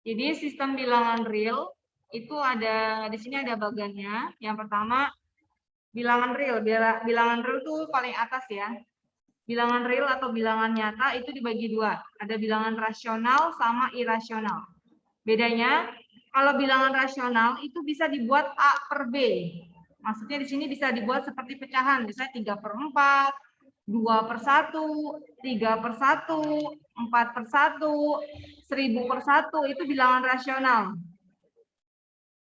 Jadi sistem bilangan real itu ada di sini ada bagannya. Yang pertama bilangan real. Bilangan real itu paling atas ya. Bilangan real atau bilangan nyata itu dibagi dua. Ada bilangan rasional sama irasional. Bedanya, kalau bilangan rasional itu bisa dibuat A per B. Maksudnya di sini bisa dibuat seperti pecahan. Misalnya 3/4, 2/1, 3/1, 4/1, 1000/1 itu bilangan rasional.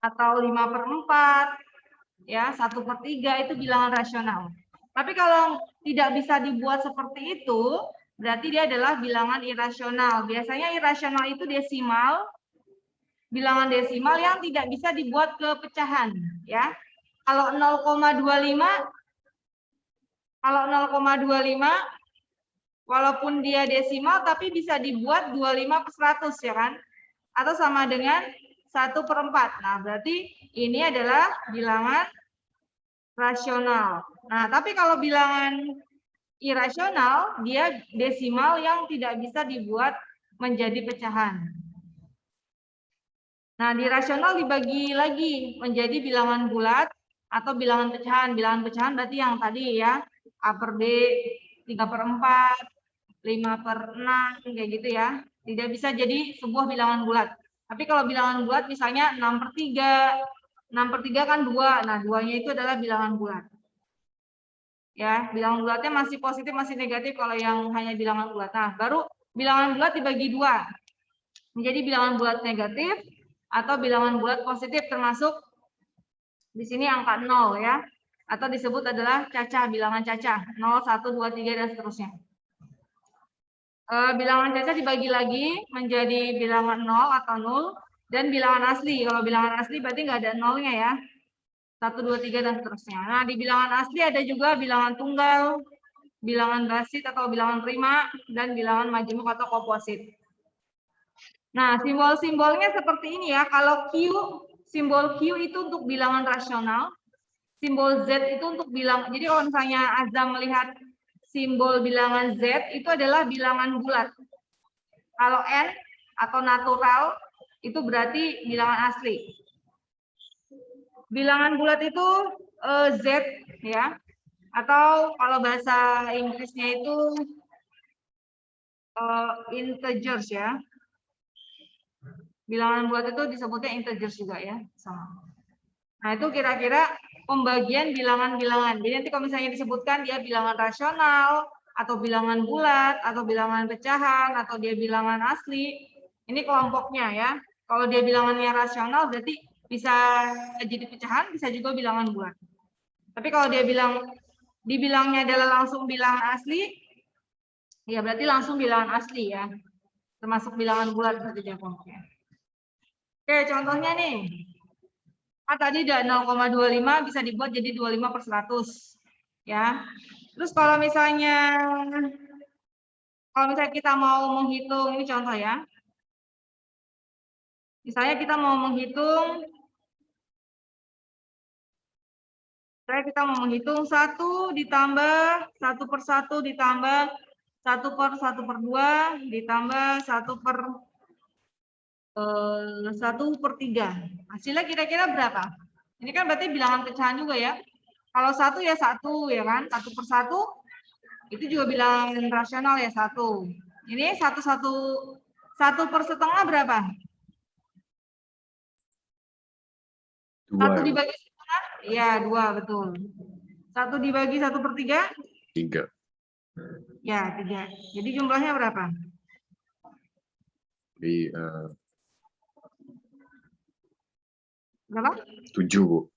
Atau 5/4, ya 1/3 itu bilangan rasional. Tapi kalau tidak bisa dibuat seperti itu, berarti dia adalah bilangan irasional. Biasanya irasional itu desimal, bilangan desimal yang tidak bisa dibuat ke pecahan, ya. Kalau 0,25 walaupun dia desimal tapi bisa dibuat 25/100 ya kan? Atau sama dengan 1/4. Nah, berarti ini adalah bilangan rasional. Nah, tapi kalau bilangan irasional, dia desimal yang tidak bisa dibuat menjadi pecahan. Nah, di rasional dibagi lagi menjadi bilangan bulat atau bilangan pecahan. Bilangan pecahan berarti yang tadi ya, A per B, 3/4, 5/6, kayak gitu ya. Tidak bisa jadi sebuah bilangan bulat. Tapi kalau bilangan bulat misalnya 6/3, 6/3 kan 2, nah 2-nya itu adalah bilangan bulat. Ya, bilangan bulatnya masih positif, masih negatif kalau yang hanya bilangan bulat. Nah, baru bilangan bulat dibagi dua. Menjadi bilangan bulat negatif atau bilangan bulat positif, termasuk di sini angka 0 ya. Atau disebut adalah cacah, bilangan cacah. 0, 1, 2, 3, dan seterusnya. Bilangan cacah dibagi lagi menjadi bilangan 0 atau 0 dan bilangan asli. Kalau bilangan asli berarti nggak ada nolnya ya. 1, 2, 3, dan seterusnya. Nah, di bilangan asli ada juga bilangan tunggal, bilangan basit atau bilangan prima, dan bilangan majemuk atau komposit. Nah, simbol-simbolnya seperti ini ya. Kalau Q, simbol Q itu untuk bilangan rasional, simbol Z itu untuk bilang. Jadi kalau misalnya Azam melihat simbol bilangan Z itu adalah bilangan bulat. Kalau N atau natural itu berarti bilangan asli. Bilangan bulat itu Z ya, atau kalau bahasa Inggrisnya itu integers ya. Bilangan bulat itu disebutnya integers juga ya, sama. Nah, itu kira-kira pembagian bilangan-bilangan. Jadi nanti kalau misalnya disebutkan dia bilangan rasional, atau bilangan bulat, atau bilangan pecahan, atau dia bilangan asli, ini kelompoknya ya. Kalau dia bilangannya rasional berarti bisa jadi pecahan, bisa juga bilangan bulat. Tapi kalau dia dibilangnya adalah langsung bilangan asli, ya berarti langsung bilangan asli ya. Termasuk bilangan bulat berarti dia kelompoknya. Oke, contohnya nih. Tadi udah 0,25 bisa dibuat jadi 25/100 ya. Terus kalau misalnya kita mau menghitung, ini contoh ya. Misalnya kita mau menghitung, 1 ditambah 1/1 ditambah 1/1/2 ditambah 1/3. Hasilnya kira-kira berapa? Ini kan berarti bilangan pecahan juga ya. Kalau 1 ya 1 ya kan, 1/1 itu juga bilangan rasional ya 1. Ini 1/1 berapa? 1 dibagi 1/2? Iya 2 betul. 1 dibagi 1/3? 3. Ya 3. Jadi jumlahnya berapa? Di Berapa? 7, Bu.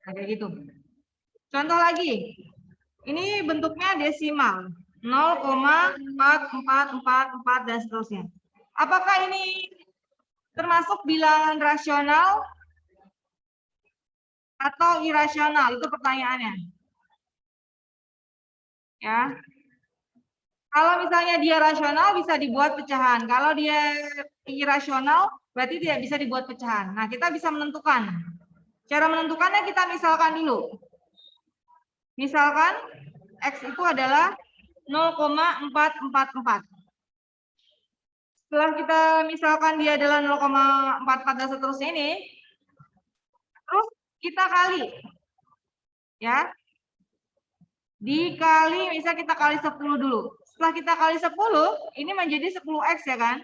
Kayak gitu. Contoh lagi. Ini bentuknya desimal. 0,4444 dan seterusnya. Apakah ini termasuk bilangan rasional atau irasional? Itu pertanyaannya. Ya. Kalau misalnya dia rasional bisa dibuat pecahan. Kalau dia irasional berarti tidak bisa dibuat pecahan. Nah, kita bisa menentukan. Cara menentukannya kita misalkan dulu. Misalkan X itu adalah 0,444. Setelah kita misalkan dia adalah 0,44 dan seterusnya ini, terus kita kali, ya. Dikali, misal kita kali 10 dulu. Setelah kita kali 10, ini menjadi 10x ya kan?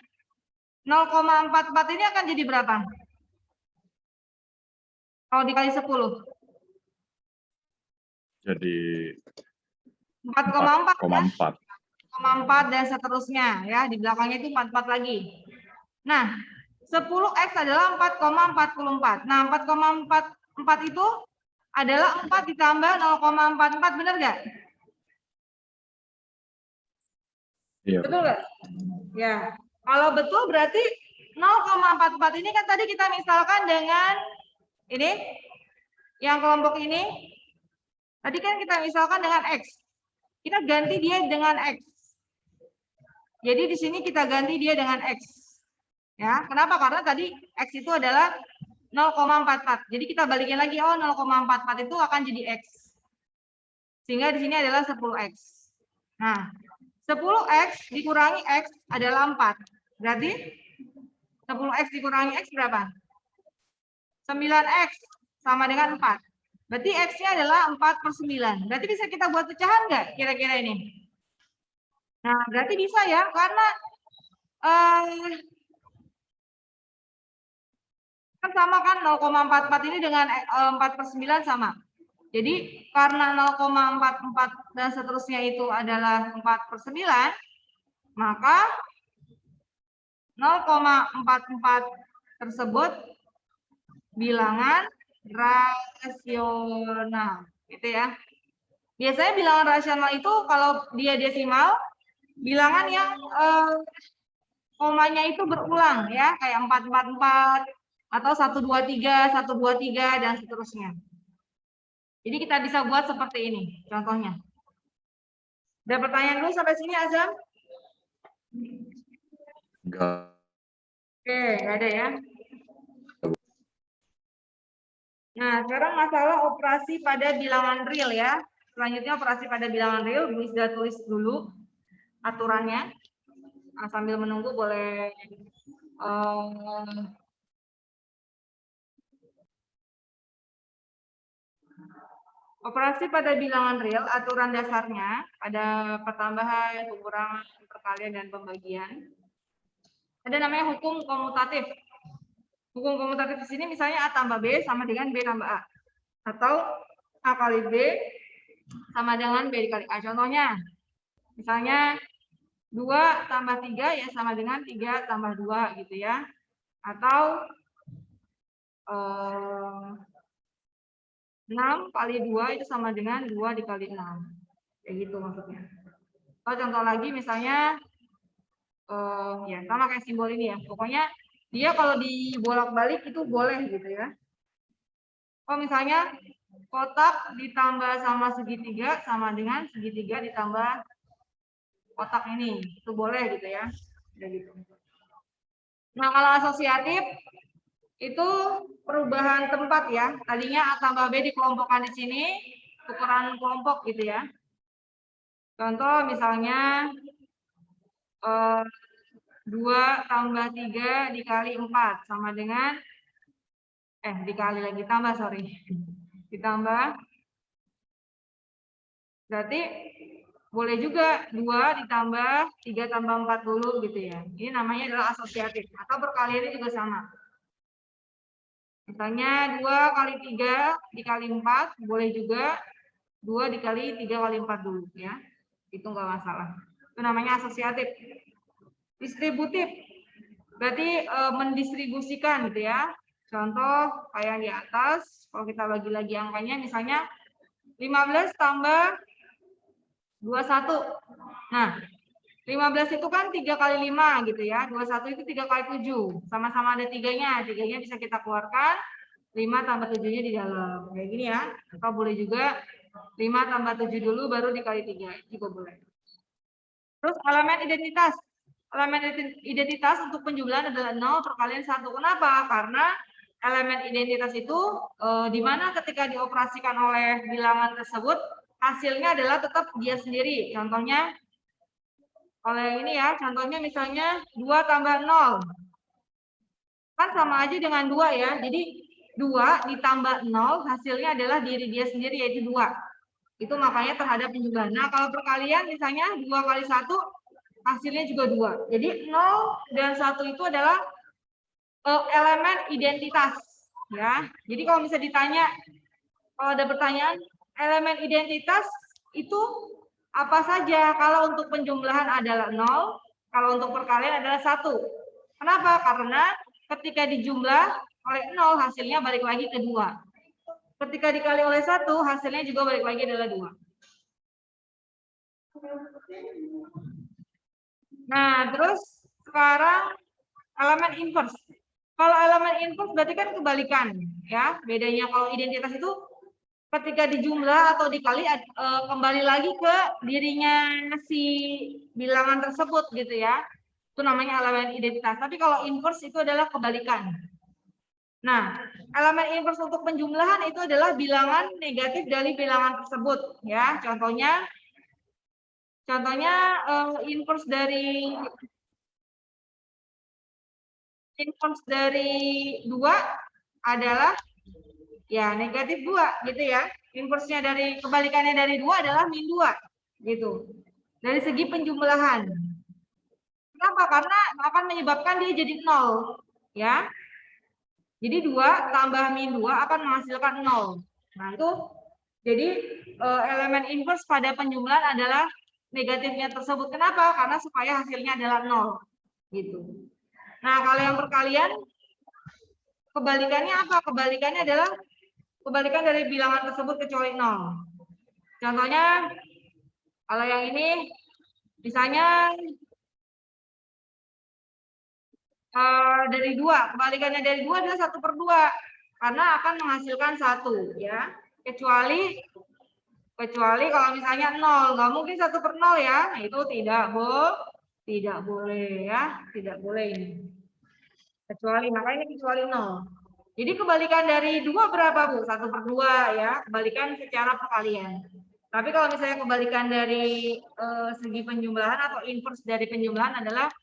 0,44 ini akan jadi berapa? Kalau dikali 10. Jadi 4,4. 4,4 dan seterusnya ya, di belakangnya itu 44 lagi. Nah, 10x adalah 4,44. Nah, 4,44 itu adalah 4 ditambah 0,44, benar nggak? Iya. Betul nggak? Ya. Kalau betul berarti 0,44 ini kan tadi kita misalkan dengan ini, yang kelompok ini. Tadi kan kita misalkan dengan X. Kita ganti dia dengan X. Jadi di sini kita ganti dia dengan X. Ya, kenapa? Karena tadi X itu adalah 0,44. Jadi kita balikin lagi, oh 0,44 itu akan jadi X. Sehingga di sini adalah 10X. Nah, 10X dikurangi X adalah 4. Berarti 10X dikurangi X berapa? 9X sama dengan 4. Berarti X-nya adalah 4/9. Berarti bisa kita buat pecahan nggak kira-kira ini? Nah, berarti bisa ya, karena kan sama kan 0,44 ini dengan 4/9 sama. Jadi karena 0,44 dan seterusnya itu adalah 4/9, maka 0,44 tersebut bilangan rasional, gitu ya. Biasanya bilangan rasional itu kalau dia desimal, bilangan yang komanya itu berulang ya, kayak 444 atau 123, 123 dan seterusnya. Jadi kita bisa buat seperti ini contohnya. Ada pertanyaan dulu sampai sini, Azam? Enggak. Oke, nggak ada ya. Nah, sekarang masalah operasi pada bilangan real ya. Selanjutnya operasi pada bilangan real, bisa tulis dulu aturannya. Nah, sambil menunggu boleh operasi pada bilangan real, aturan dasarnya ada pertambahan, pengurangan, perkalian, dan pembagian. Ada namanya hukum komutatif. Hukum komutatif di sini misalnya A tambah B sama dengan B tambah A. Atau A kali B sama dengan B dikali A. Contohnya, misalnya 2 tambah 3 ya sama dengan 3 tambah 2 gitu ya. Atau 6 kali 2 itu sama dengan 2 dikali 6. Kayak gitu maksudnya. Atau contoh lagi misalnya, ya sama kayak simbol ini ya. Pokoknya dia kalau dibolak-balik itu boleh gitu ya. Oh misalnya kotak ditambah sama segitiga sama dengan segitiga ditambah kotak ini, itu boleh gitu ya. Udah gitu. Nah kalau asosiatif itu perubahan tempat ya. Tadinya A tambah B dikelompokkan di sini, tukeran kelompok gitu ya. Contoh misalnya 2 tambah 3 dikali 4 sama dengan dikali lagi tambah sorry ditambah, berarti boleh juga 2 ditambah 3 tambah 4 dulu gitu ya. Ini namanya adalah asosiatif atau perkaliannya juga sama. Misalnya 2 kali 3 dikali 4 boleh juga 2 dikali 3 kali 4 dulu ya. Itu enggak masalah. Itu namanya asosiatif. Distributif berarti mendistribusikan gitu ya. Contoh kayak di atas, kalau kita bagi lagi angkanya misalnya 15 tambah 21. Nah, 15 itu kan 3 kali 5 gitu ya. 21 itu 3 kali 7. Sama-sama ada tiganya. Tiganya bisa kita keluarkan. 5 tambah 7-nya di dalam. Kayak gini ya. Atau boleh juga 5 tambah 7 dulu baru dikali 3. Juga boleh. Terus elemen identitas. Elemen identitas untuk penjumlahan adalah 0 perkalian 1. Kenapa? Karena elemen identitas itu di mana ketika dioperasikan oleh bilangan tersebut hasilnya adalah tetap dia sendiri. Contohnya Kalau yang ini ya, contohnya misalnya 2 tambah 0. Kan sama aja dengan 2 ya. Jadi 2 ditambah 0 hasilnya adalah diri dia sendiri, yaitu 2. Itu makanya terhadap penjumlahan. Nah, kalau perkalian misalnya 2 kali 1 hasilnya juga 2. Jadi 0 dan 1 itu adalah elemen identitas. Ya. Jadi kalau bisa ditanya, kalau ada pertanyaan, elemen identitas itu apa saja? Kalau untuk penjumlahan adalah 0, kalau untuk perkalian adalah 1. Kenapa? Karena ketika dijumlah oleh 0, hasilnya balik lagi ke 2. Ketika dikali oleh 1, hasilnya juga balik lagi adalah 2. Nah, terus sekarang elemen inverse. Kalau elemen inverse berarti kan kebalikan, ya. Bedanya kalau identitas itu ketika dijumlah atau dikali kembali lagi ke dirinya si bilangan tersebut gitu ya. Itu namanya elemen identitas. Tapi kalau inverse itu adalah kebalikan. Nah, elemen inverse untuk penjumlahan itu adalah bilangan negatif dari bilangan tersebut ya. Contohnya inverse dari 2 adalah ya negatif 2 gitu ya. Inversenya dari kebalikannya dari 2 adalah min 2 gitu. Dari segi penjumlahan. Kenapa? Karena akan menyebabkan dia jadi 0 ya. Jadi 2 tambah min 2 akan menghasilkan 0. Nah, itu jadi elemen inverse pada penjumlahan adalah negatifnya tersebut. Kenapa? Karena supaya hasilnya adalah 0 gitu. Nah, kalau yang perkalian kebalikannya apa? Kebalikannya adalah kebalikan dari bilangan tersebut kecuali 0. Contohnya, kalau yang ini, misalnya dari 2, kebalikannya dari 2 adalah 1/2, karena akan menghasilkan 1, ya. Kecuali kalau misalnya 0, nggak mungkin 1/0 ya, nah, itu tidak boleh ya, tidak boleh ini. Kecuali, makanya kecuali 0. Jadi kebalikan dari 2 berapa, Bu? 1/2 ya, kebalikan secara perkalian. Tapi kalau misalnya kebalikan dari segi penjumlahan atau inverse dari penjumlahan adalah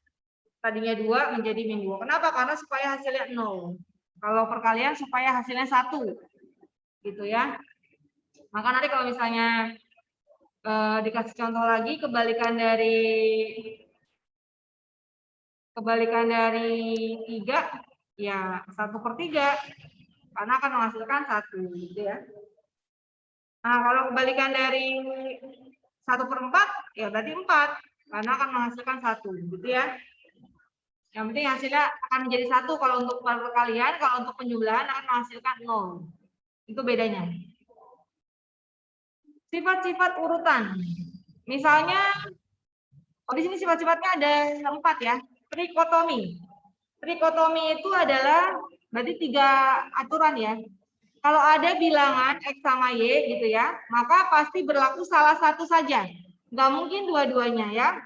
tadinya 2 menjadi min 2. Kenapa? Karena supaya hasilnya 0. Kalau perkalian supaya hasilnya 1. Gitu ya. Maka nanti kalau misalnya dikasih contoh lagi kebalikan dari 3 ya 1/3 karena akan menghasilkan 1 gitu ya. Nah, kalau kebalikan dari 1/4 ya berarti 4 karena akan menghasilkan 1 gitu ya. Yang penting hasilnya akan menjadi 1 kalau untuk perkalian, kalau untuk penjumlahan akan menghasilkan 0. Itu bedanya. Sifat-sifat urutan. Misalnya, di sini sifat-sifatnya ada 4 ya. Trikotomi. Trikotomi itu adalah berarti 3 aturan ya. Kalau ada bilangan X sama Y gitu ya, maka pasti berlaku salah satu saja. Nggak mungkin dua-duanya ya.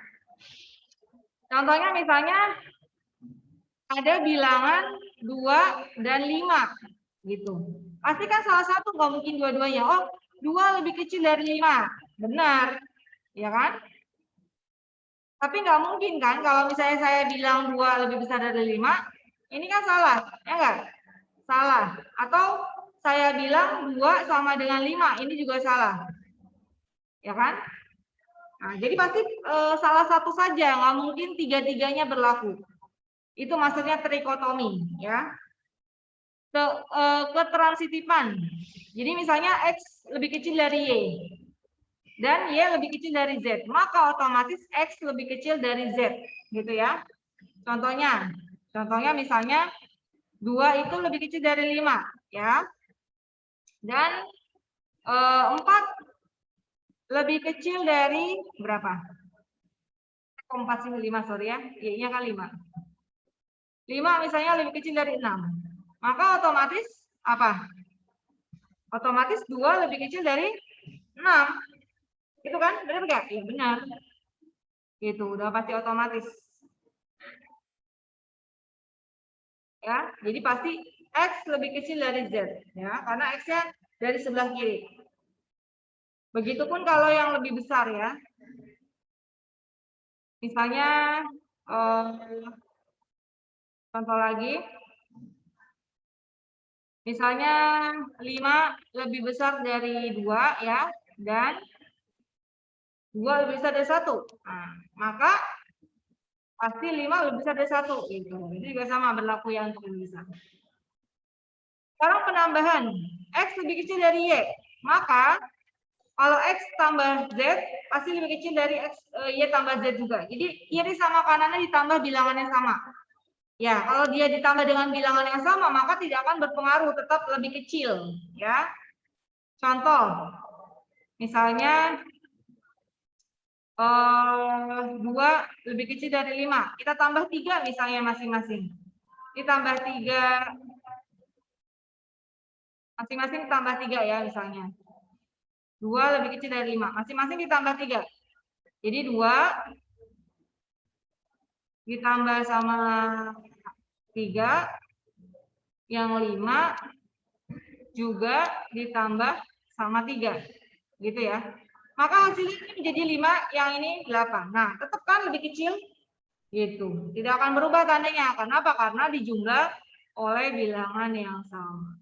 Contohnya misalnya ada bilangan 2 dan 5 gitu. Pasti kan salah satu, nggak mungkin dua-duanya. Oh, 2 lebih kecil dari 5. Benar. Ya kan? Tapi nggak mungkin kan kalau misalnya saya bilang 2 lebih besar dari 5, ini kan salah, ya enggak? Salah. Atau saya bilang 2 sama dengan 5, ini juga salah. Ya kan? Nah, jadi pasti salah satu saja, nggak mungkin tiga-tiganya berlaku. Itu maksudnya trikotomi, ya. Ketransitifan. Jadi misalnya X lebih kecil dari Y dan Y lebih kecil dari Z, maka otomatis X lebih kecil dari Z, gitu ya. Contohnya misalnya 2 itu lebih kecil dari 5, ya. Dan 4 lebih kecil dari berapa? 4 sini 5, sorry ya. Y-nya kan 5. 5 misalnya lebih kecil dari 6. Maka otomatis apa? Otomatis 2 lebih kecil dari 6. Itu kan? Benar nggak? Iya, benar. Itu udah pasti otomatis. Ya, jadi pasti X lebih kecil dari Z, ya, karena X-nya dari sebelah kiri. Begitupun kalau yang lebih besar ya. Misalnya, contoh lagi. Misalnya 5 lebih besar dari 2 ya, dan 2 lebih besar dari 1. Nah, maka pasti 5 lebih besar dari 1 gitu. Itu juga sama berlaku ya untuk lebih besar. Sekarang penambahan, X lebih kecil dari Y. Maka kalau X tambah Z pasti lebih kecil dari Y tambah Z juga. Jadi kiri sama kanannya ditambah bilangannya sama. Ya, kalau dia ditambah dengan bilangan yang sama, maka tidak akan berpengaruh, tetap lebih kecil. Ya, contoh, misalnya 2 lebih kecil dari 5. Kita tambah 3 misalnya masing-masing. Ditambah 3, masing-masing tambah 3 ya misalnya. 2 lebih kecil dari 5. Masing-masing ditambah 3. Jadi 2 ditambah sama 3, yang 5 juga ditambah sama 3. Gitu ya. Maka hasilnya ini menjadi 5, yang ini 8. Nah, tetap kan lebih kecil? Gitu. Tidak akan berubah tandanya. Kenapa? Karena dijumlah oleh bilangan yang sama.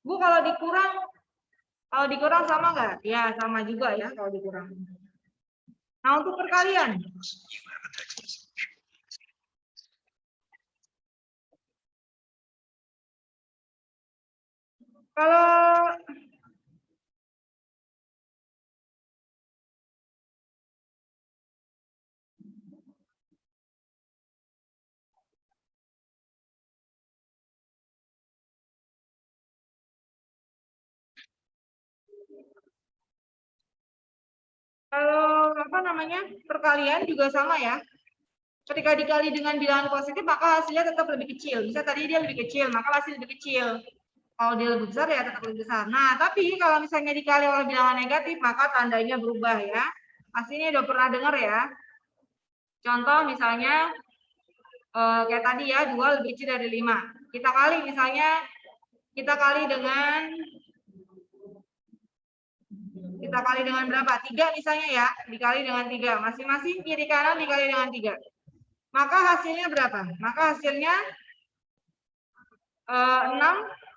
Bu, kalau dikurang sama nggak? Ya, sama juga ya kalau dikurang. Nah, untuk perkalian. Kalau apa namanya, perkalian juga sama ya. Ketika dikali dengan bilangan positif, maka hasilnya tetap lebih kecil. Bisa tadi dia lebih kecil, maka hasil lebih kecil. Kalau dia lebih besar ya tetap lebih besar. Nah, tapi kalau misalnya dikali oleh bilangan negatif, maka tandanya berubah ya. Pastinya udah pernah dengar ya. Contoh misalnya kayak tadi ya, 2 lebih kecil dari 5. Kita kali misalnya, kita kali dengan berapa? 3 misalnya ya, dikali dengan 3. Masing-masing kiri kanan dikali dengan 3. Maka hasilnya berapa? Maka hasilnya 6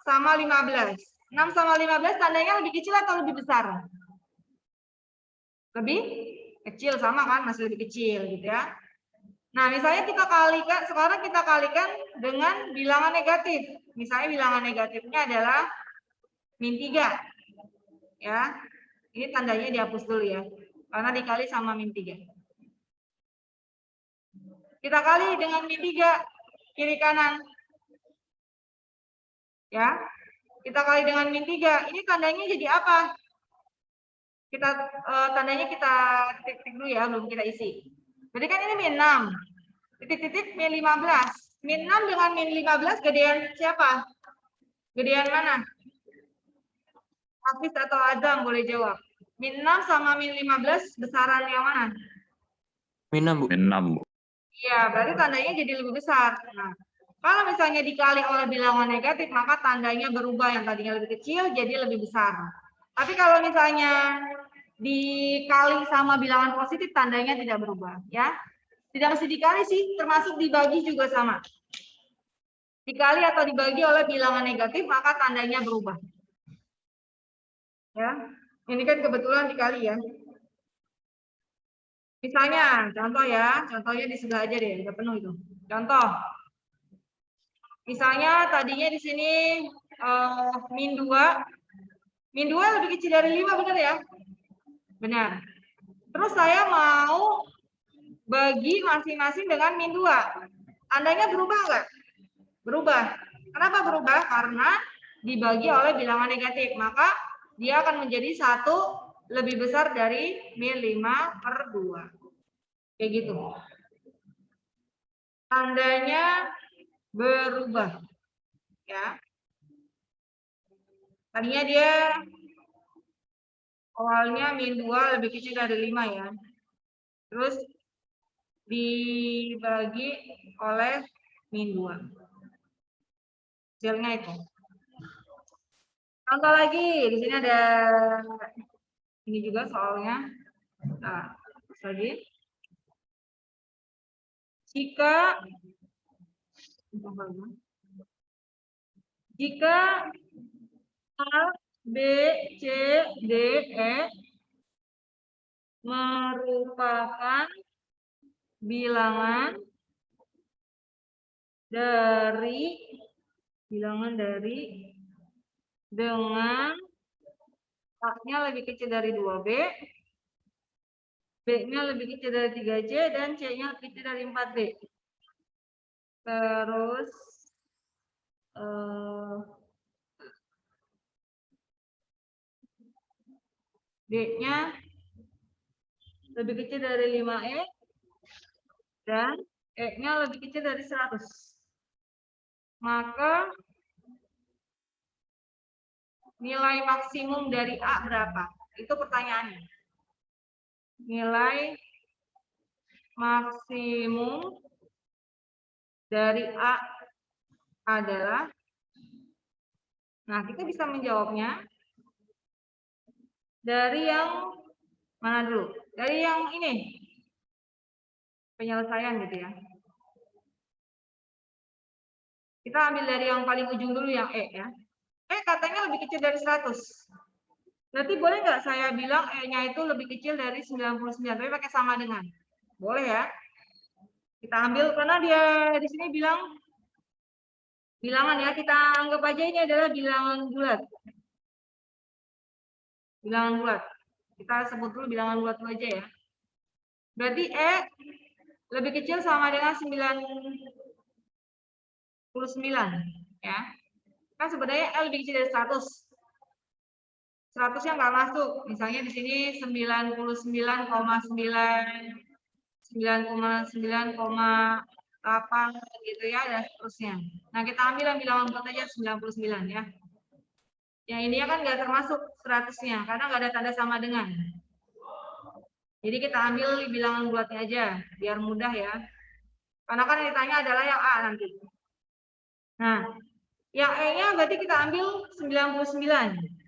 sama 15. 6 sama 15 tandanya lebih kecil atau lebih besar? Lebih kecil, sama kan? Masih lebih kecil gitu ya. Nah, misalnya kita kalikan, sekarang kita kalikan dengan bilangan negatif. Misalnya bilangan negatifnya adalah min 3. Ya. Ini tandanya dihapus dulu ya. Karena dikali sama min 3. Kita kali dengan min 3 kiri kanan. Ya. Kita kali dengan min 3. Ini tandanya jadi apa? Kita tandanya kita titik dulu ya, belum kita isi. Berarti kan ini min 6. Titik-titik min 15. Min 6 dengan min 15 gedean siapa? Gedean mana? Hafiz atau Adam boleh jawab. Min 6 sama min 15 besaran yang mana? Min 6, Bu. Min 6, Bu. Iya, berarti tandanya jadi lebih besar. Nah, kalau misalnya dikali oleh bilangan negatif, maka tandanya berubah, yang tadinya lebih kecil jadi lebih besar. Tapi kalau misalnya dikali sama bilangan positif, tandanya tidak berubah, ya. Tidak mesti dikali sih, termasuk dibagi juga sama. Dikali atau dibagi oleh bilangan negatif, maka tandanya berubah. Ya, ini kan kebetulan dikali ya. Misalnya, contoh ya, contohnya di sebelah aja deh, udah penuh itu. Contoh, misalnya tadinya di sini min 2. Min 2 lebih kecil dari 5, benar ya? Benar. Terus saya mau bagi masing-masing dengan min 2. Tandanya berubah nggak? Berubah. Kenapa berubah? Karena dibagi oleh bilangan negatif. Maka dia akan menjadi 1 lebih besar dari min 5/2. Kayak gitu. Tandanya berubah. Ya. Tadinya dia awalnya min 2 lebih kecil dari 5 ya. Terus dibagi oleh min 2. Hasilnya itu. Contoh lagi, di sini ada ini juga soalnya. Nah, lagi. jika A, B, C, D, E merupakan bilangan dari dengan A-nya lebih kecil dari 2B, B-nya lebih kecil dari 3C, dan C-nya lebih kecil dari 4D. Terus D-nya lebih kecil dari 5E, dan E-nya lebih kecil dari 100. Maka nilai maksimum dari A berapa? Itu pertanyaannya. Nilai maksimum dari A adalah, nah kita bisa menjawabnya dari yang mana dulu? Dari yang ini, penyelesaian gitu ya. Kita ambil dari yang paling ujung dulu, yang E ya. E katanya lebih kecil dari 100. Berarti boleh nggak saya bilang E-nya itu lebih kecil dari 99, tapi pakai sama dengan? Boleh ya. Kita ambil, karena dia di sini bilang bilangan ya, kita anggap aja ini adalah bilangan bulat. Bilangan bulat. Kita sebut dulu bilangan bulat dulu aja ya. Berarti E lebih kecil sama dengan 99 ya. Kan sebenarnya E lebih kecil dari 100. 100-nya nggak masuk. Misalnya di sini 99,8 gitu ya, dan seterusnya. Nah, kita ambil yang bilangan bulat aja 99 ya. Yang ini kan nggak termasuk 100-nya karena nggak ada tanda sama dengan. Jadi kita ambil bilangan bulatnya aja biar mudah ya. Karena kan yang ditanya adalah yang A nanti. Nah, yang E-nya berarti kita ambil 99.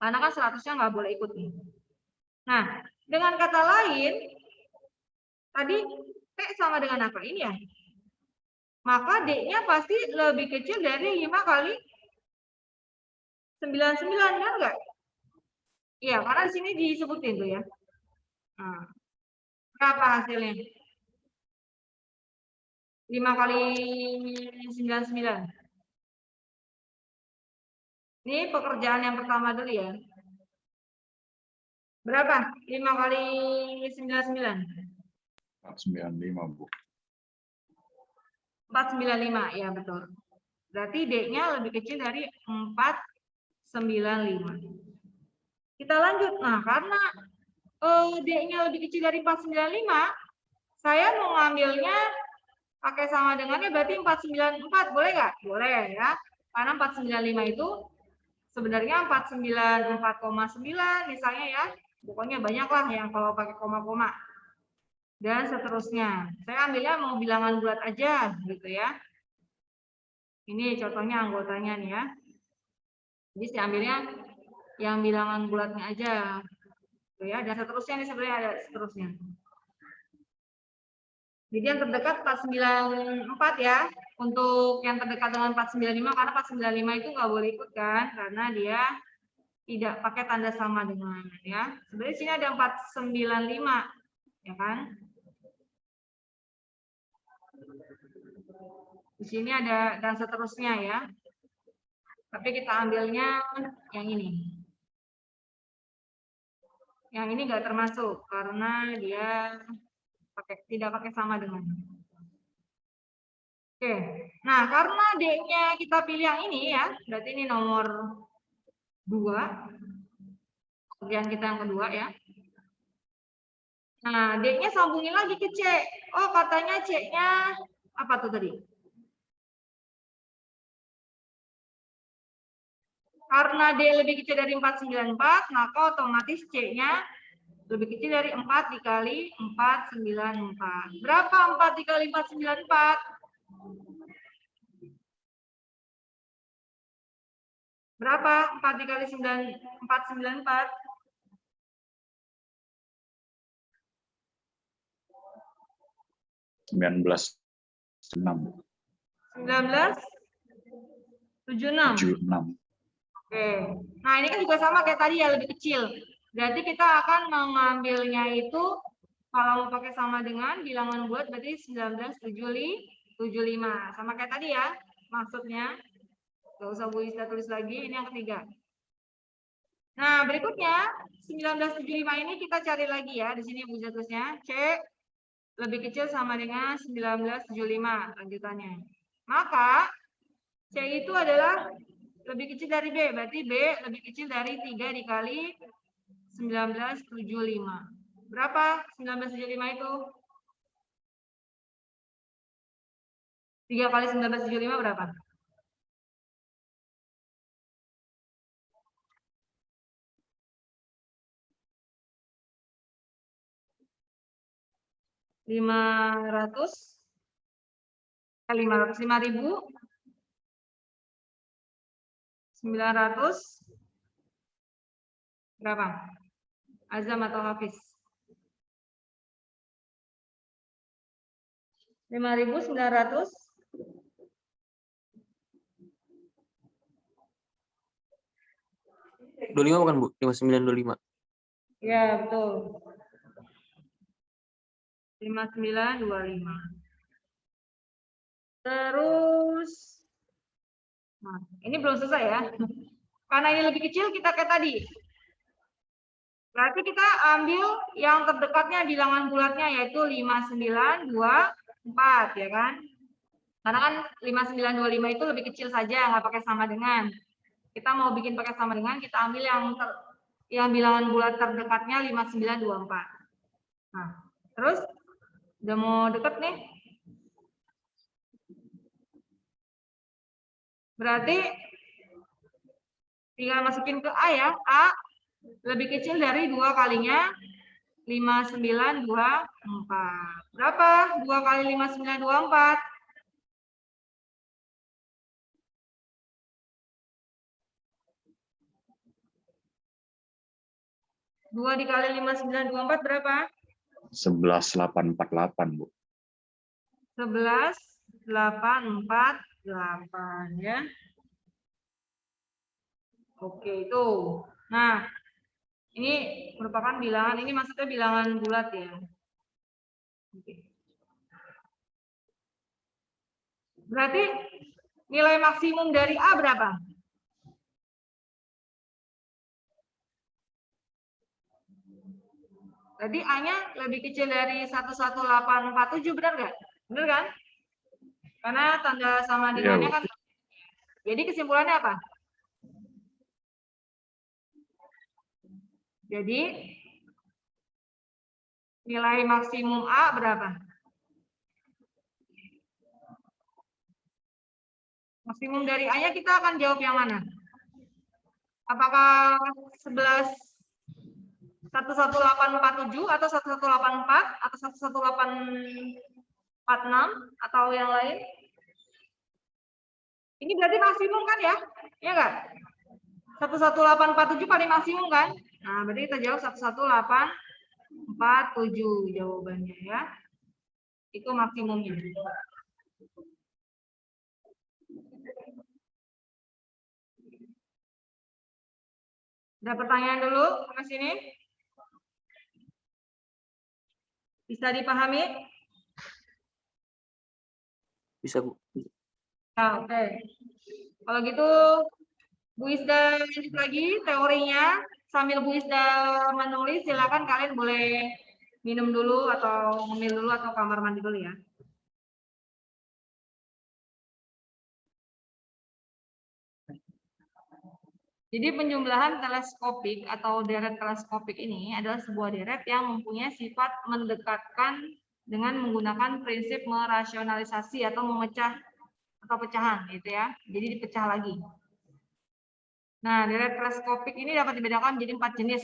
Karena kan 100-nya nggak boleh ikut nih. Nah, dengan kata lain, tadi T sama dengan apa? Ini ya. Maka D-nya pasti lebih kecil dari 5 kali 99, kan enggak? Iya, karena di sini disebutin tuh ya. Nah, berapa hasilnya? 5 kali 99. Ini pekerjaan yang pertama dulu ya. Berapa? 5 kali 99. 495, Bu. 495, ya betul. Berarti D-nya lebih kecil dari 495. Kita lanjut. Nah, karena D-nya lebih kecil dari 495, saya mau ngambilnya pakai sama dengannya berarti 494. Boleh nggak? Boleh ya. Karena 495 itu sebenarnya 494,9 misalnya ya. Pokoknya banyak lah yang kalau pakai koma-koma. Dan seterusnya. Saya ambilnya mau bilangan bulat aja gitu ya. Ini contohnya anggotanya nih ya. Jadi saya ambilnya yang bilangan bulatnya aja. Gitu ya. Dan seterusnya nih sebenarnya ada seterusnya. Jadi yang terdekat 494 ya. Untuk yang terdekat dengan 495, karena 495 itu nggak boleh ikut kan. Karena dia tidak pakai tanda sama dengan ya. Sebenarnya sini ada 495 ya kan. Di sini ada dan seterusnya ya. Tapi kita ambilnya yang ini. Yang ini nggak termasuk karena dia tidak pakai sama dengan. Oke. Nah, karena D-nya kita pilih yang ini ya, berarti ini nomor 2. Bagian kita yang kedua ya. Nah, D-nya sambungin lagi ke C. Oh, katanya C-nya apa tuh tadi? Karena D lebih kecil dari 494, maka otomatis C-nya lebih kecil dari 4 dikali 494. Berapa 4 dikali 494? Berapa 4 dikali 494? 9. 19,6 Bu. 19,76. 76. Oke. Nah, ini kan juga sama kayak tadi ya, lebih kecil. Berarti kita akan mengambilnya itu kalau mau pakai sama dengan bilangan bulat berarti 19,75. Sama kayak tadi ya. Maksudnya nggak usah Bu Ista tulis lagi, ini yang ketiga. Nah, berikutnya 19,75 ini kita cari lagi ya. Di sini Bu Ista tulisnya C lebih kecil sama dengan 19,75 lanjutannya. Maka C itu adalah lebih kecil dari B, berarti B lebih kecil dari 3 dikali 19,75. Berapa 19,75 itu? 3 kali 19,75 berapa? Lima ratus 900 berapa? Azam atau Hafiz? 5.900 25 bukan Bu? 5925. Ya, betul. 5925. Terus, nah, ini belum selesai ya. Karena ini lebih kecil, kita kayak tadi. Berarti kita ambil yang terdekatnya bilangan bulatnya, yaitu 5924, ya kan? Karena kan 5925 itu lebih kecil saja, nggak pakai sama dengan. Kita mau bikin pakai sama dengan, kita ambil yang bilangan bulat terdekatnya 5924. Nah, terus udah mau deket nih. Berarti tinggal masukin ke A ya. A lebih kecil dari 2 kalinya 5924. Berapa? 2 kali 5924. 2 dikali 5924 berapa? 11,848 Bu. 11,848 ya. Oke, itu. Nah, ini merupakan bilangan, ini maksudnya bilangan bulat ya. Oke. Berarti nilai maksimum dari A berapa? Jadi A-nya lebih kecil dari 11847, benar nggak? Benar kan? Karena tanda sama dengannya kan. Jadi kesimpulannya apa? Jadi nilai maksimum A berapa? Maksimum dari A-nya kita akan jawab yang mana? Apakah 11847 atau 1184 atau 11846 atau yang lain? Ini berarti maksimum kan ya? Iya nggak? 11847 paling maksimum kan? Nah, berarti kita jawab 11847 jawabannya ya. Itu maksimumnya. Ada pertanyaan dulu sampai sini? Bisa dipahami? Bisa Bu. Nah, oke. Kalau gitu Bu Isda lanjut lagi teorinya. Sambil Bu Isda menulis, silakan kalian boleh minum dulu atau ngemil dulu atau kamar mandi dulu ya. Jadi penjumlahan teleskopik atau deret teleskopik ini adalah sebuah deret yang mempunyai sifat mendekatkan dengan menggunakan prinsip merasionalisasi atau memecah atau pecahan gitu ya. Jadi dipecah lagi. Nah, deret teleskopik ini dapat dibedakan menjadi 4 jenis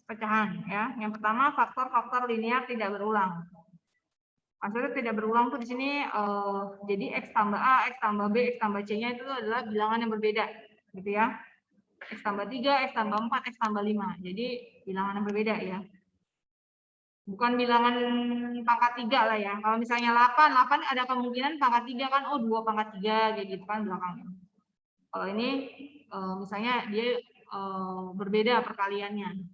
pecahan ya. Yang pertama faktor-faktor linear tidak berulang. Maksudnya tidak berulang tuh di sini jadi X tambah A, X tambah B, X tambah C-nya itu adalah bilangan yang berbeda gitu ya. X tambah 3, X tambah 4, X tambah 5. Jadi bilangan yang berbeda ya. Bukan bilangan pangkat 3 lah ya. Kalau misalnya 8 ada kemungkinan pangkat 3 kan, oh 2 pangkat 3 kayak gitu kan belakangnya. Kalau ini misalnya dia berbeda perkaliannya.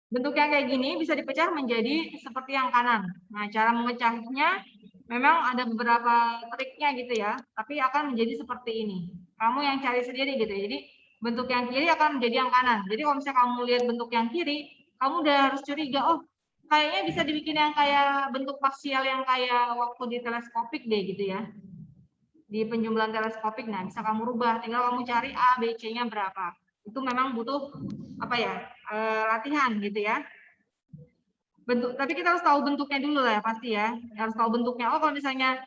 Bentuk yang kayak gini bisa dipecah menjadi seperti yang kanan. Nah, cara memecahnya memang ada beberapa triknya gitu ya, tapi akan menjadi seperti ini. Kamu yang cari sendiri gitu. Jadi bentuk yang kiri akan menjadi yang kanan. Jadi kalau misalnya kamu lihat bentuk yang kiri, kamu udah harus curiga, oh kayaknya bisa dibikin yang kayak bentuk parsial yang kayak waktu di teleskopik deh gitu ya. Di penjumlahan teleskopik, nah bisa kamu rubah. Tinggal kamu cari A, B, C-nya berapa. Itu memang butuh apa ya, latihan gitu ya. Bentuk, tapi kita harus tahu bentuknya dulu lah ya pasti ya. Harus tahu bentuknya. Oh kalau misalnya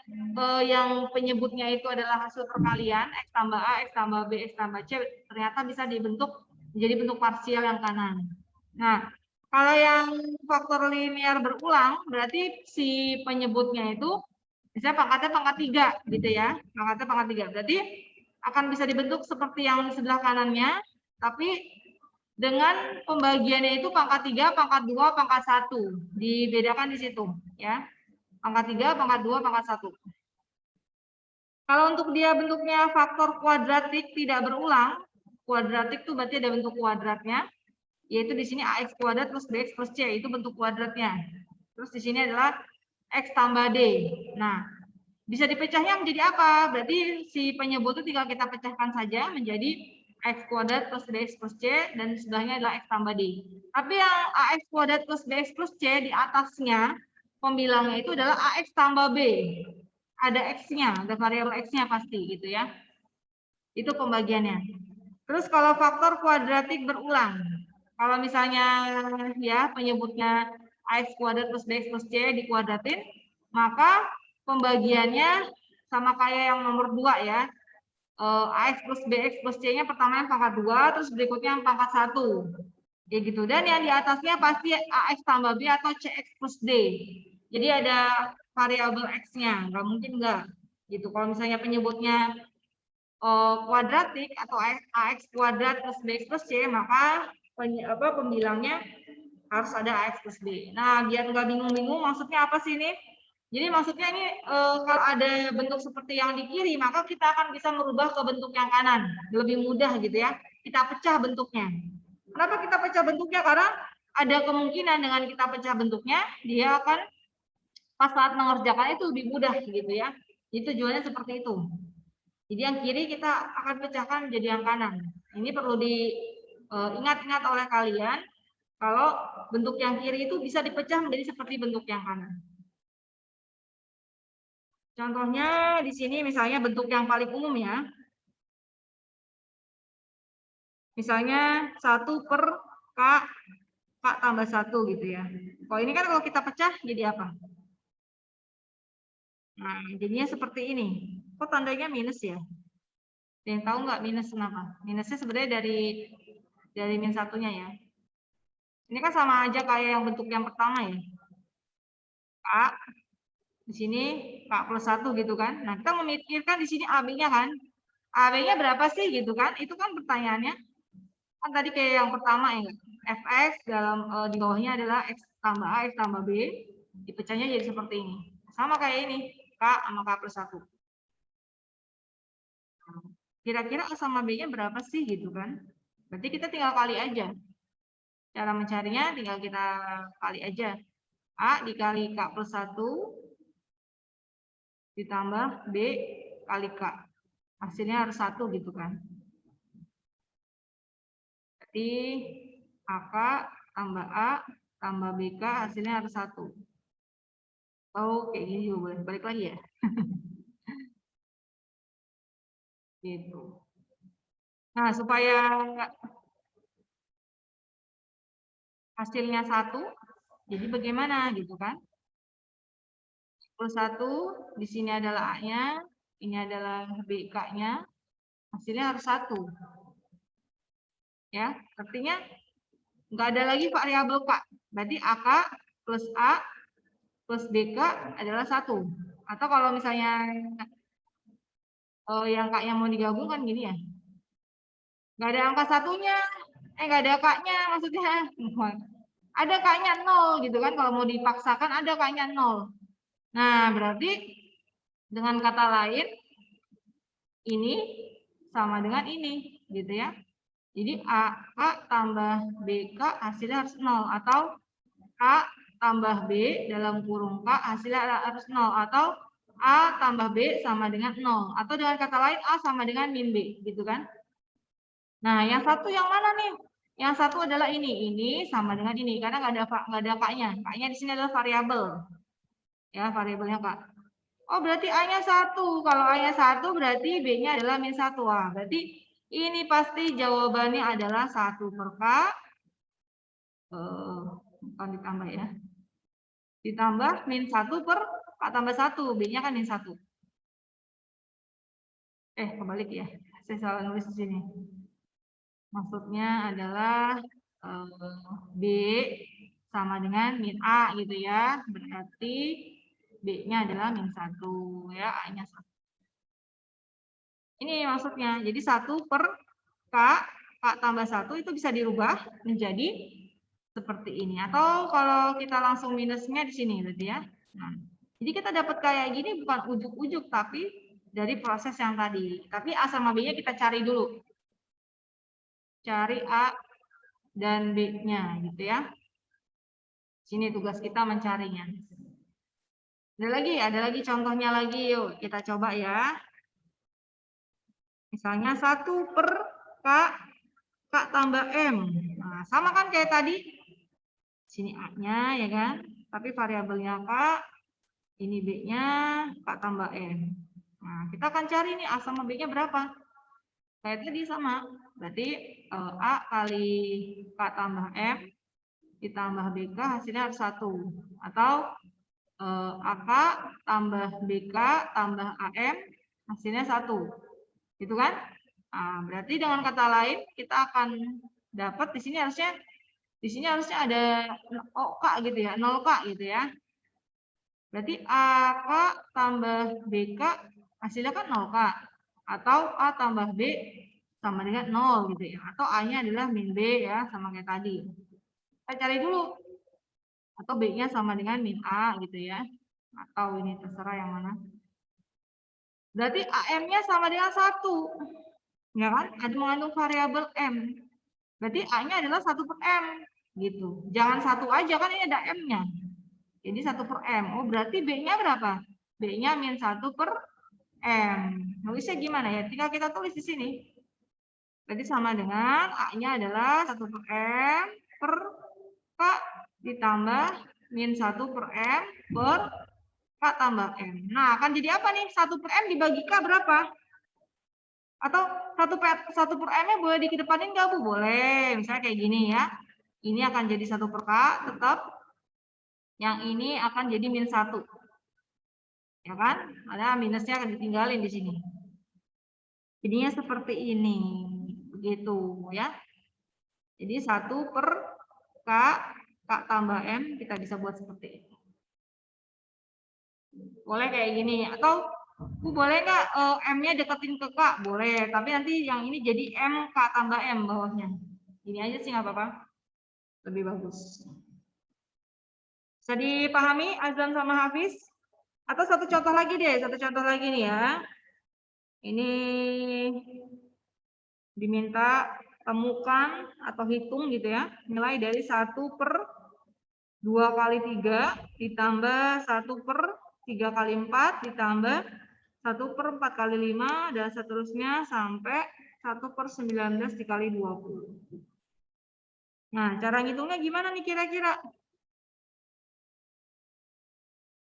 yang penyebutnya itu adalah hasil perkalian X tambah A, X tambah B, X tambah C, ternyata bisa dibentuk menjadi bentuk parsial yang kanan. Nah, kalau yang faktor linear berulang, berarti si penyebutnya itu misalnya pangkatnya pangkat 3 gitu ya. Pangkatnya pangkat 3. Berarti akan bisa dibentuk seperti yang sebelah kanannya, tapi dengan pembagiannya itu pangkat 3, pangkat 2, pangkat 1. Dibedakan di situ ya. Pangkat 3, pangkat 2, pangkat 1. Kalau untuk dia bentuknya faktor kuadratik tidak berulang, kuadratik itu berarti ada bentuk kuadratnya, yaitu di sini AX kuadrat plus BX plus C, itu bentuk kuadratnya. Terus di sini adalah X tambah D. Nah, bisa dipecahnya menjadi apa? Berarti si penyebut itu tinggal kita pecahkan saja menjadi X kuadrat plus BX plus C, dan sebelahnya adalah X tambah D. Tapi yang AX kuadrat plus BX plus C di atasnya, pembilangnya itu adalah AX tambah B. Ada X-nya, ada variabel X-nya pasti gitu ya. Itu pembagiannya. Terus kalau faktor kuadratik berulang, kalau misalnya ya penyebutnya AX kuadrat plus BX plus C dikuadratin, maka pembagiannya sama kayak yang nomor 2 ya. AX plus BX plus C-nya pertama yang pangkat 2, terus berikutnya yang pangkat 1. Ya gitu. Dan yang di atasnya pasti AX tambah B atau CX plus D. Jadi ada variabel X-nya, nggak mungkin nggak. Gitu. Kalau misalnya penyebutnya kuadratik atau AX kuadrat plus BX plus C, maka pembilangnya harus ada AX plus B. Nah, biar nggak bingung-bingung, maksudnya apa sih ini? Jadi maksudnya ini kalau ada bentuk seperti yang di kiri, maka kita akan bisa merubah ke bentuk yang kanan. Lebih mudah gitu ya. Kita pecah bentuknya. Kenapa kita pecah bentuknya? Karena ada kemungkinan dengan kita pecah bentuknya, dia akan pas saat mengerjakan itu lebih mudah gitu ya. Itu tujuannya seperti itu. Jadi yang kiri kita akan pecahkan menjadi yang kanan. Ini perlu diingat-ingat oleh kalian, kalau bentuk yang kiri itu bisa dipecah menjadi seperti bentuk yang kanan. Contohnya di sini misalnya bentuk yang paling umum ya. Misalnya 1 per K tambah 1 gitu ya. Kalau ini kan kalau kita pecah jadi apa? Nah, jadinya seperti ini. Kok tandanya minus ya? Ada yang tahu nggak minus kenapa? Minusnya sebenarnya dari min satunya ya. Ini kan sama aja kayak yang bentuk yang pertama ya. K, di sini K plus 1 gitu kan. Nah, kita memikirkan di sini AB-nya kan. AB-nya berapa sih gitu kan? Itu kan pertanyaannya. Kan tadi kayak yang pertama ya. Fx dalam di bawahnya adalah X tambah A, X tambah B. Dipecahnya jadi seperti ini. Sama kayak ini. K sama K plus 1. Kira-kira A sama B-nya berapa sih gitu kan? Berarti kita tinggal kali aja. Cara mencarinya tinggal kita kali aja. A dikali K plus 1 ditambah B kali K. Hasilnya harus 1 gitu kan. Berarti AK tambah A tambah BK hasilnya harus 1. Oh, kayak gini juga boleh. Balik lagi ya. Gitu. Nah, supaya hasilnya 1, jadi bagaimana gitu kan? Plus 1, di sini adalah A-nya, ini adalah BK-nya, hasilnya harus 1. Ya, artinya nggak ada lagi variabel K. Berarti AK plus A plus BK adalah 1. Atau kalau misalnya yang K-nya mau digabungkan gini ya. Nggak ada angka satunya. Nggak ada K-nya maksudnya. ada K-nya 0 gitu kan. Kalau mau dipaksakan ada K-nya 0. Nah, berarti dengan kata lain ini sama dengan ini gitu ya. Jadi AK tambah BK hasilnya harus 0 atau A tambah B dalam kurung K hasilnya harus 0 atau A tambah B sama dengan 0 atau dengan kata lain A sama dengan min B gitu kan. Nah, yang satu yang mana nih? Yang satu adalah ini sama dengan ini karena nggak ada K-nya. K-nya di sini adalah variabel. Ya, variabelnya K. Oh, berarti A-nya 1. Kalau A-nya 1 berarti B-nya adalah min 1. Wah, berarti ini pasti jawabannya adalah 1 per K. Bukan ditambah ya. Ditambah min 1 per K tambah 1. B-nya kan min 1. Kebalik ya. Saya salah nulis di sini. Maksudnya adalah B sama dengan min A gitu ya. Berarti B-nya adalah min 1 ya. A-nya 1. Ini maksudnya. Jadi 1 per K tambah 1 itu bisa dirubah menjadi seperti ini. Atau kalau kita langsung minusnya di sini berarti ya. Nah, jadi kita dapat kayak gini bukan ujuk-ujuk tapi dari proses yang tadi. Tapi A sama B-nya kita cari dulu. Cari A dan B-nya gitu ya. Sini tugas kita mencarinya. Ada lagi contohnya lagi, yuk kita coba ya. Misalnya 1 per K tambah M. Nah, sama kan kayak tadi. Sini A-nya ya kan. Tapi variabelnya K, ini B-nya K tambah M. Nah, kita akan cari nih A sama B-nya berapa. Kayak tadi sama. Berarti A kali K tambah M ditambah BK hasilnya harus 1. Atau AK tambah BK tambah AM hasilnya 1. Gitu kan? Nah, berarti dengan kata lain kita akan dapat di sini harusnya ada OK gitu ya, 0K gitu ya. Berarti AK tambah BK hasilnya kan 0K. Atau A tambah B sama dengan 0 gitu ya. Atau A-nya adalah min B ya, sama kayak tadi. Kita cari dulu. Atau B-nya sama dengan min A gitu ya. Atau ini terserah yang mana. Berarti AM-nya sama dengan 1. Ya kan? Ada mengandung variabel M. Berarti A-nya adalah 1 per M. Gitu. Jangan 1 aja, kan ini ada M-nya. Jadi 1 per M. Oh, berarti B-nya berapa? B-nya min 1 per M. Nulisnya gimana ya? Tinggal kita tulis di sini. Berarti sama dengan A-nya adalah 1 per M per K ditambah min 1 per M per K tambah M. Nah, akan jadi apa nih? 1 per M dibagi K berapa? Atau 1 per M-nya boleh dikedepanin nggak, Bu? Boleh. Misalnya kayak gini ya. Ini akan jadi 1 per K tetap. Yang ini akan jadi min 1. Ya kan? Ada minusnya akan ditinggalin di sini. Jadinya seperti ini. Begitu ya. Jadi 1 per K tambah M kita bisa buat seperti ini. Boleh kayak gini. Atau Bu boleh nggak M-nya deketin ke K? Boleh. Tapi nanti yang ini jadi M K tambah M bawahnya. Ini aja sih nggak apa-apa. Lebih bagus. Bisa dipahami Azlan sama Hafiz? Atau satu contoh lagi deh. Satu contoh lagi nih ya. Ini diminta temukan atau hitung gitu ya. Nilai dari 1 per 2 kali 3 ditambah 1 per 3 kali 4 ditambah 1 per 4 kali 5 dan seterusnya sampai 1 per 19 dikali 20. Nah, cara ngitungnya gimana nih kira-kira?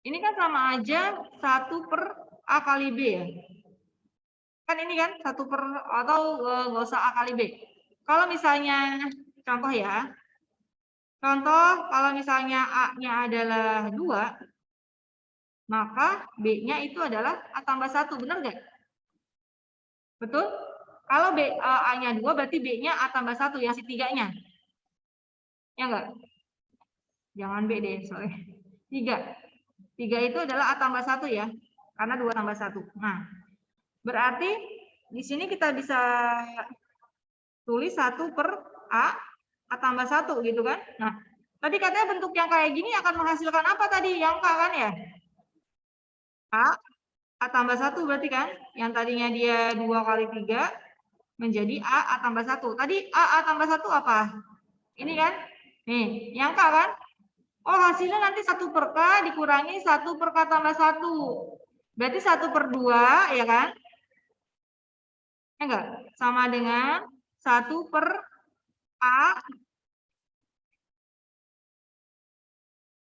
Ini kan sama aja 1 per A kali B ya. Kan ini kan 1 per, atau nggak usah A kali B. Kalau misalnya, contoh ya. Contoh, kalau misalnya A-nya adalah 2, maka B-nya itu adalah A tambah 1, benar nggak? Betul? Kalau A-nya 2, berarti B-nya A tambah 1, yang si 3-nya. Ya nggak? Jangan B deh, soalnya. 3. 3 itu adalah A tambah 1 ya, karena 2 tambah 1. Nah, berarti di sini kita bisa tulis 1 per A tambah 1 gitu kan. Nah, Tadi katanya bentuk yang kayak gini akan menghasilkan apa tadi? Yang K kan ya? A tambah 1 berarti kan? Yang tadinya dia 2 kali 3 menjadi A tambah 1. Tadi A tambah 1 apa? Ini kan? Nih, yang K kan? Oh, hasilnya nanti 1 per K dikurangi 1 per K tambah 1. Berarti 1 per 2, ya kan? Ya enggak? Sama dengan 1 per A.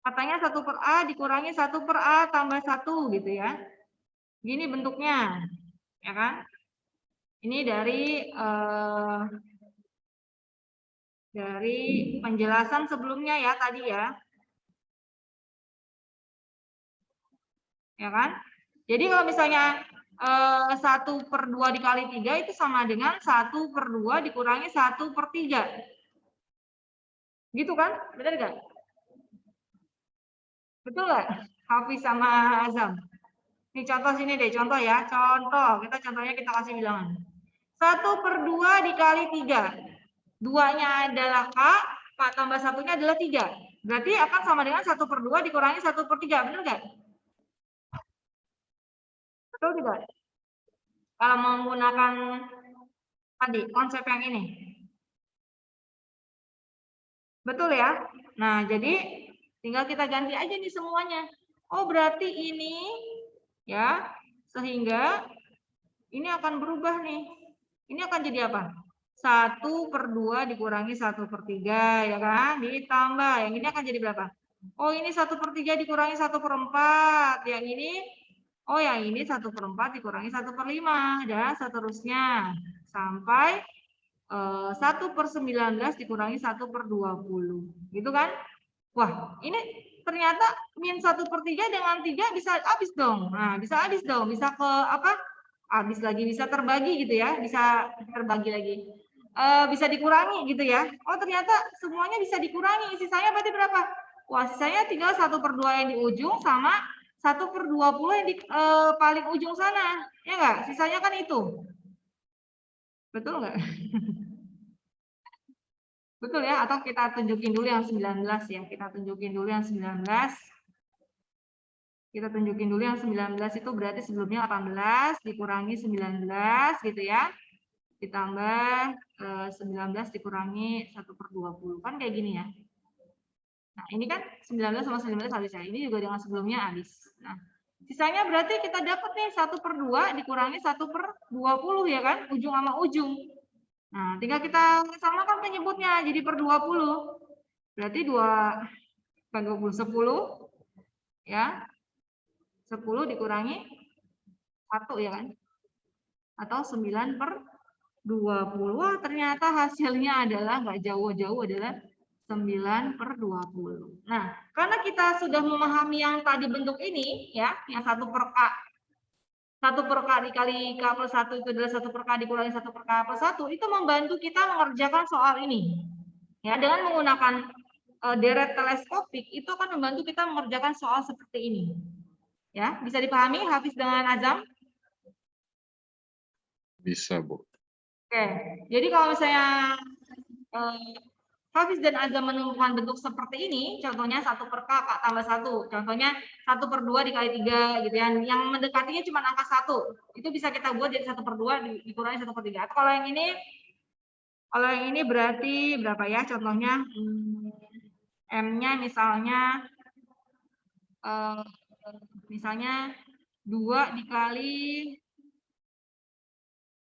Katanya 1 per A dikurangi 1 per A tambah 1 gitu ya. Gini bentuknya. Ya kan? Ini dari penjelasan sebelumnya ya tadi ya. Ya kan? Jadi kalau misalnya 1 per 2 dikali 3 itu sama dengan 1 per 2 dikurangi 1 per 3. Gitu kan? Benar nggak? Betul nggak? Hafiz sama Azam. Ini contoh sini deh, contoh ya. Contoh, contohnya kita kasih bilangan. 1 per 2 dikali 3. 2-nya adalah K, K tambah 1-nya adalah 3. Berarti akan sama dengan 1 per 2 dikurangi 1 per 3. Benar nggak? Betul tidak? Kalau menggunakan tadi konsep yang ini. Betul ya? Nah, jadi tinggal kita ganti aja nih semuanya. Oh, berarti ini ya, sehingga ini akan berubah nih. Ini akan jadi apa? 1 per 2 dikurangi 1 per 3, ya kan? Ditambah, yang ini akan jadi berapa? Oh, ini 1 per 3 dikurangi 1 per 4. Yang ini, oh yang ini 1 per 4 dikurangi 1 per 5. Dan seterusnya. Sampai 1 per 19 dikurangi 1 per 20. Gitu kan? Wah, ini ternyata min 1 per 3 dengan 3 bisa habis dong. Nah, bisa habis dong. Bisa ke apa? Habis lagi, bisa terbagi gitu ya. Bisa terbagi lagi. Bisa dikurangi gitu ya. Oh, ternyata semuanya bisa dikurangi. Sisanya berarti berapa? Wah, sisanya tinggal 1 per 2 yang di ujung sama 1 per 20 yang di paling ujung sana. Ya enggak? Sisanya kan itu. Betul enggak? Betul ya, atau kita tunjukin dulu yang 19 ya. Kita tunjukin dulu yang 19. Kita tunjukin dulu yang 19 itu berarti sebelumnya 18 dikurangi 19 gitu ya. Ditambah 19 dikurangi 1 per 20. Kan kayak gini ya. Nah, ini kan 19 sama 19 habis ya. Ini juga dengan sebelumnya habis. Nah, sisanya berarti kita dapat nih 1 per 2 dikurangi 1 per 20 ya kan? Ujung sama ujung. Nah, tinggal kita samakan penyebutnya jadi per 20. Berarti 10 ya. 10 dikurangi 1 ya kan? Atau 9 per 20. Wah, ternyata hasilnya adalah nggak jauh-jauh adalah 9 per 20. Nah, karena kita sudah memahami yang tadi bentuk ini ya, yang 1 per K 1 per K dikali K plus 1 itu adalah 1 per K dikurangi 1 per K plus 1, itu membantu kita mengerjakan soal ini. Ya, dengan menggunakan deret teleskopik, itu akan membantu kita mengerjakan soal seperti ini. Ya, bisa dipahami Hafiz dengan Azam? Bisa, Bu. Oke, jadi kalau misalnya Hafiz dan Azam menemukan bentuk seperti ini, contohnya 1 per K, K tambah 1. Contohnya 1 per 2 dikali 3, gitu ya. Yang mendekatinya cuma angka 1. Itu bisa kita buat jadi 1 per 2 dikurangi 1 per 3. Atau kalau yang ini berarti berapa ya contohnya? M-nya misalnya 2 dikali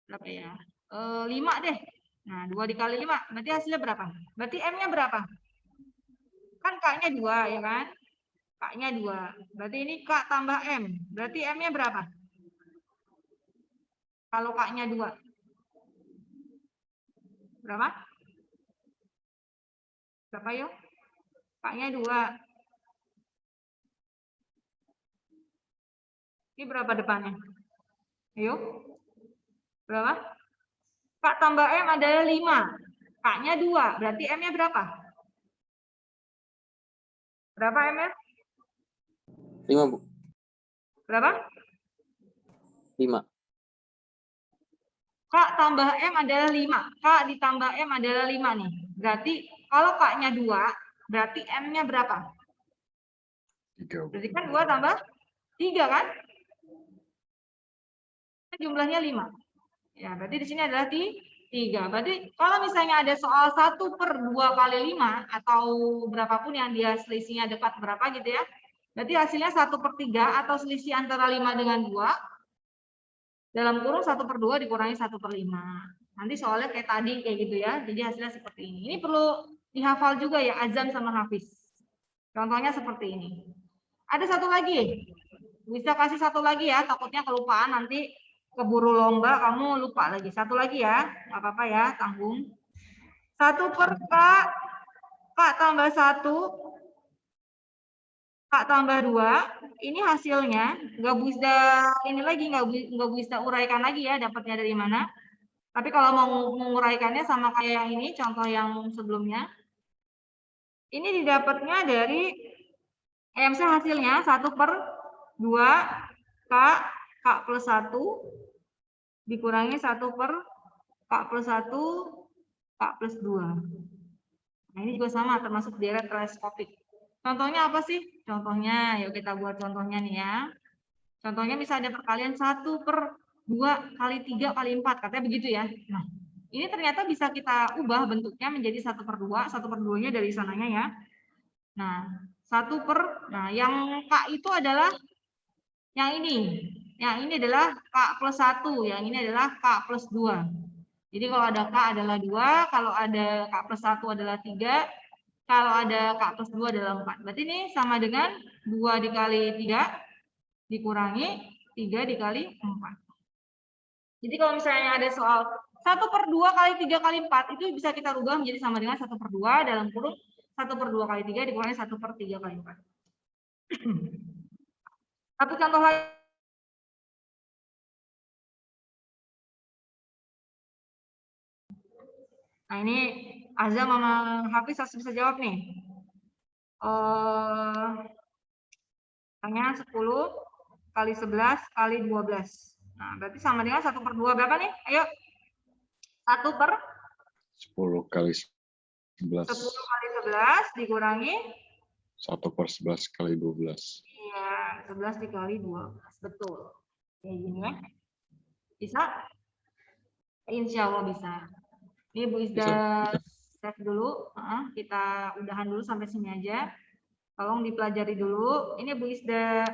berapa ya? 5 deh. Nah, 2 dikali 5, berarti hasilnya berapa? Berarti M-nya berapa? Kan K-nya 2, ya kan? K-nya 2. Berarti ini K tambah M. Berarti M-nya berapa? Kalau K-nya 2. Berapa? Berapa yuk? K-nya 2. Ini berapa depannya? Ayo. Berapa? K tambah M adalah 5. K-nya 2. Berarti M-nya berapa? Berapa M-nya? 5, Bu. Berapa? 5. K tambah M adalah 5. K ditambah M adalah 5 nih. Berarti kalau K-nya 2, Berarti M-nya berapa? 3, Bu. Berarti kan 2 tambah 3 kan? Jumlahnya 5. Ya, berarti di sini adalah 3. Berarti kalau misalnya ada soal 1/2 kali 5 atau berapapun yang dia selisihnya dekat berapa gitu ya. Berarti hasilnya 1/3 atau selisih antara 5 dengan 2. Dalam kurung 1/2 dikurangi 1/5. Nanti soalnya kayak tadi kayak gitu ya. Jadi hasilnya seperti ini. Ini perlu dihafal juga ya Azam sama Hafiz. Contohnya seperti ini. Ada satu lagi. Bisa kasih satu lagi ya. Takutnya kelupaan nanti keburu lomba kamu lupa lagi. Satu lagi ya. Nggak apa-apa ya. Tanggung. 1/K. K tambah 1. K tambah 2, ini hasilnya nggak bisa ini lagi, nggak bisa uraikan lagi ya dapatnya dari mana. Tapi kalau mau menguraikannya sama kayak yang ini, contoh yang sebelumnya, ini didapatnya dari misalnya hasilnya 1/2 K plus 1 dikurangi 1/K plus 1 K plus 2. Nah ini juga sama termasuk deret teleskopik. Contohnya apa sih? Contohnya, yuk kita buat contohnya nih ya. Contohnya bisa ada perkalian 1/2 kali 3 kali 4. Katanya begitu ya. Nah, ini ternyata bisa kita ubah bentuknya menjadi 1/2. 1/2-nya dari sananya ya. Nah, nah yang K itu adalah yang ini. Yang ini adalah K plus 1. Yang ini adalah K plus 2. Jadi kalau ada K adalah 2. Kalau ada K plus 1 adalah 3. Kalau ada K plus 2 adalah 4. Berarti ini sama dengan 2 dikali 3 dikurangi 3 dikali 4. Jadi kalau misalnya ada soal 1/2 kali 3 kali 4, itu bisa kita rubah menjadi sama dengan 1/2 dalam kurung 1/2 kali 3 dikurangi 1/3 kali 4. Satu contoh lagi. Nah ini Azam sama Hafiz harus bisa jawab nih. Tanya 10 kali 11 kali 12. Nah, berarti sama dengan 1/2 berapa nih? Ayo. 10 kali 11. 10 kali 11 dikurangi 1/11 kali 12. Iya, 11 dikali 12. Betul. Kayak gini ya. Bisa? Insya Allah bisa. Ini Bu Isda save dulu. Kita udahan dulu sampai sini aja. Tolong dipelajari dulu. Ini Bu Isda